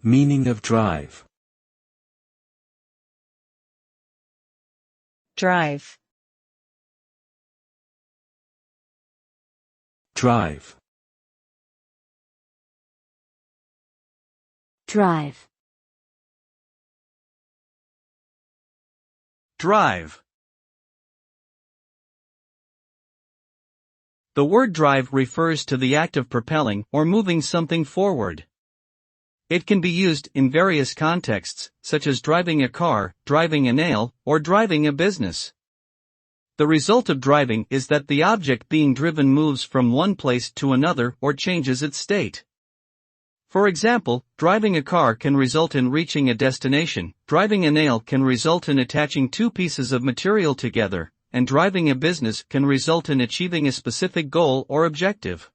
Meaning of drive. Drive. Drive. Drive. Drive. The word drive refers to the act of propelling or moving something forward. It can be used in various contexts, such as driving a car, driving a nail, or driving a business. The result of driving is that the object being driven moves from one place to another or changes its state. For example, driving a car can result in reaching a destination, driving a nail can result in attaching two pieces of material together, and driving a business can result in achieving a specific goal or objective.